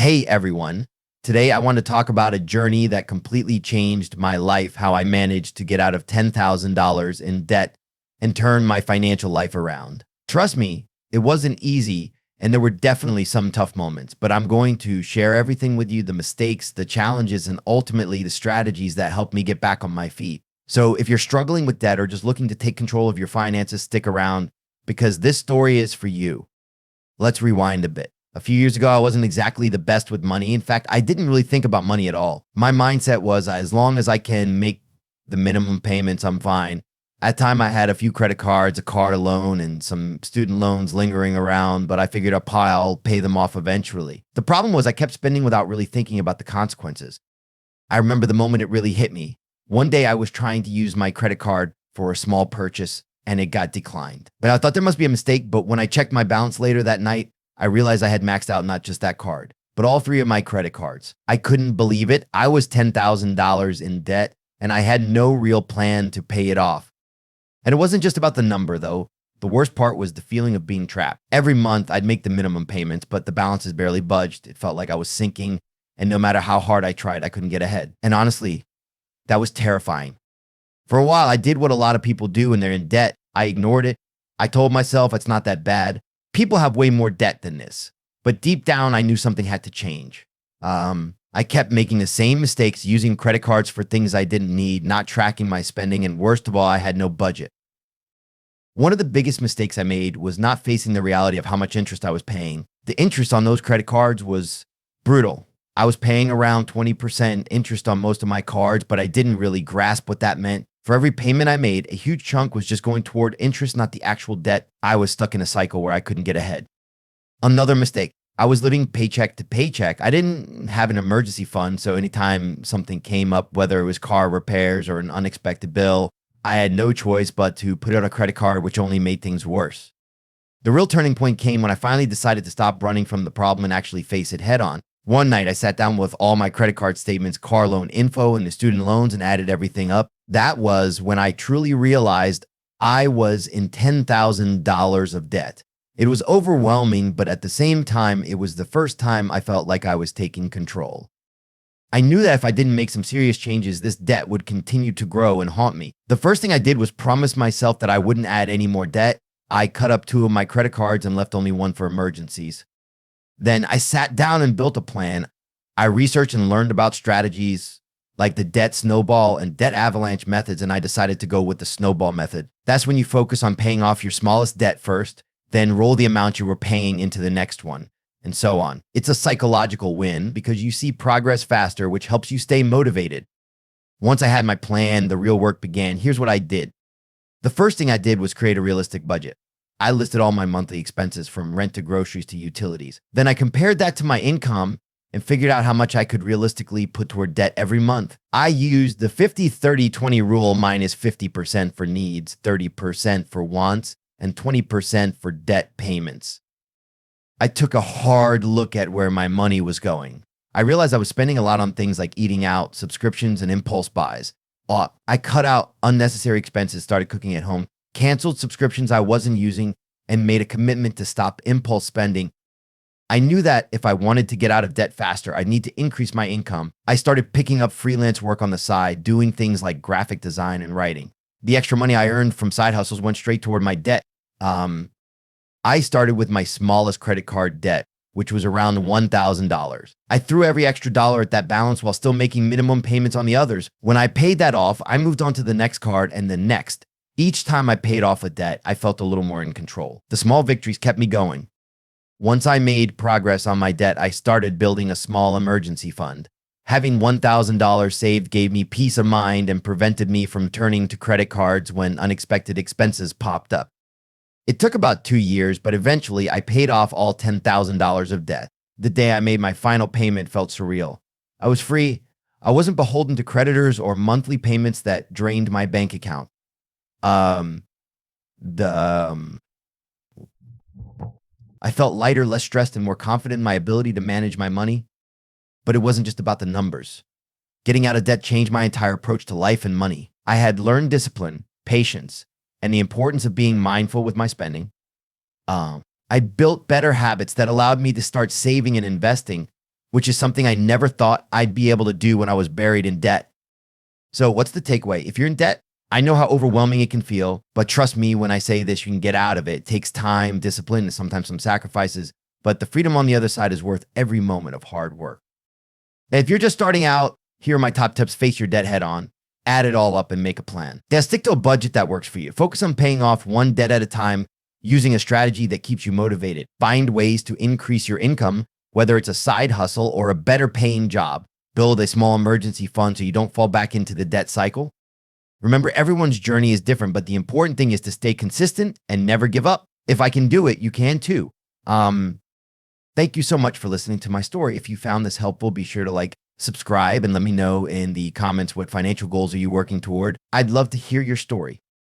Hey everyone. Today I want to talk about a journey that completely changed my life, how I managed to get out of $10,000 in debt and turn my financial life around. Trust me, it wasn't easy and there were definitely some tough moments, but I'm going to share everything with you, the mistakes, the challenges, and ultimately the strategies that helped me get back on my feet. So if you're struggling with debt or just looking to take control of your finances, stick around because this story is for you. Let's rewind a bit. A few years ago, I wasn't exactly the best with money. In fact, I didn't really think about money at all. My mindset was as long as I can make the minimum payments, I'm fine. At the time, I had a few credit cards, a car loan, and some student loans lingering around, but I figured I'll pay them off eventually. The problem was I kept spending without really thinking about the consequences. I remember the moment it really hit me. One day, I was trying to use my credit card for a small purchase, and it got declined. But I thought there must be a mistake, but when I checked my balance later that night, I realized I had maxed out not just that card, but all three of my credit cards. I couldn't believe it. I was $10,000 in debt, and I had no real plan to pay it off. And it wasn't just about the number, though. The worst part was the feeling of being trapped. Every month, I'd make the minimum payments, but the balances barely budged. It felt like I was sinking, and no matter how hard I tried, I couldn't get ahead. And honestly, that was terrifying. For a while, I did what a lot of people do when they're in debt. I ignored it. I told myself it's not that bad. People have way more debt than this. But deep down, I knew something had to change. I kept making the same mistakes, using credit cards for things I didn't need, not tracking my spending, and worst of all, I had no budget. One of the biggest mistakes I made was not facing the reality of how much interest I was paying. The interest on those credit cards was brutal. I was paying around 20% interest on most of my cards, but I didn't really grasp what that meant. For every payment I made, a huge chunk was just going toward interest, not the actual debt. I was stuck in a cycle where I couldn't get ahead. Another mistake. I was living paycheck to paycheck. I didn't have an emergency fund, so anytime something came up, whether it was car repairs or an unexpected bill, I had no choice but to put out a credit card, which only made things worse. The real turning point came when I finally decided to stop running from the problem and actually face it head on. One night, I sat down with all my credit card statements, car loan info, and the student loans and added everything up. That was when I truly realized I was in $10,000 of debt. It was overwhelming, but at the same time, it was the first time I felt like I was taking control. I knew that if I didn't make some serious changes, this debt would continue to grow and haunt me. The first thing I did was promise myself that I wouldn't add any more debt. I cut up 2 of my credit cards and left only 1 for emergencies. Then I sat down and built a plan. I researched and learned about strategies like the debt snowball and debt avalanche methods, and I decided to go with the snowball method. That's when you focus on paying off your smallest debt first, then roll the amount you were paying into the next one, and so on. It's a psychological win because you see progress faster, which helps you stay motivated. Once I had my plan, the real work began. Here's what I did. The first thing I did was create a realistic budget. I listed all my monthly expenses from rent to groceries to utilities. Then I compared that to my income and figured out how much I could realistically put toward debt every month. I used the 50-30-20 rule minus 50% for needs, 30% for wants, and 20% for debt payments. I took a hard look at where my money was going. I realized I was spending a lot on things like eating out, subscriptions, and impulse buys. I cut out unnecessary expenses, started cooking at home, canceled subscriptions I wasn't using, and made a commitment to stop impulse spending. I knew that if I wanted to get out of debt faster, I'd need to increase my income. I started picking up freelance work on the side, doing things like graphic design and writing. The extra money I earned from side hustles went straight toward my debt. I started with my smallest credit card debt, which was around $1,000. I threw every extra dollar at that balance while still making minimum payments on the others. When I paid that off, I moved on to the next card and the next. Each time I paid off a debt, I felt a little more in control. The small victories kept me going. Once I made progress on my debt, I started building a small emergency fund. Having $1,000 saved gave me peace of mind and prevented me from turning to credit cards when unexpected expenses popped up. It took about 2 years, but eventually I paid off all $10,000 of debt. The day I made my final payment felt surreal. I was free. I wasn't beholden to creditors or monthly payments that drained my bank account. I felt lighter, less stressed, and more confident in my ability to manage my money. But it wasn't just about the numbers. Getting out of debt changed my entire approach to life and money. I had learned discipline, patience, and the importance of being mindful with my spending. I built better habits that allowed me to start saving and investing which is something I never thought I'd be able to do when I was buried in debt. So what's the takeaway? If you're in debt, I know how overwhelming it can feel, but trust me when I say this, you can get out of it. It takes time, discipline, and sometimes some sacrifices, but the freedom on the other side is worth every moment of hard work. If you're just starting out, here are my top tips. Face your debt head on, add it all up, and make a plan. Now, stick to a budget that works for you. Focus on paying off one debt at a time, using a strategy that keeps you motivated. Find ways to increase your income, whether it's a side hustle or a better paying job. Build a small emergency fund so you don't fall back into the debt cycle. Remember, everyone's journey is different, but the important thing is to stay consistent and never give up. If I can do it, you can too. Thank you so much for listening to my story. If you found this helpful, be sure to subscribe, and let me know in the comments what financial goals are you working toward. I'd love to hear your story.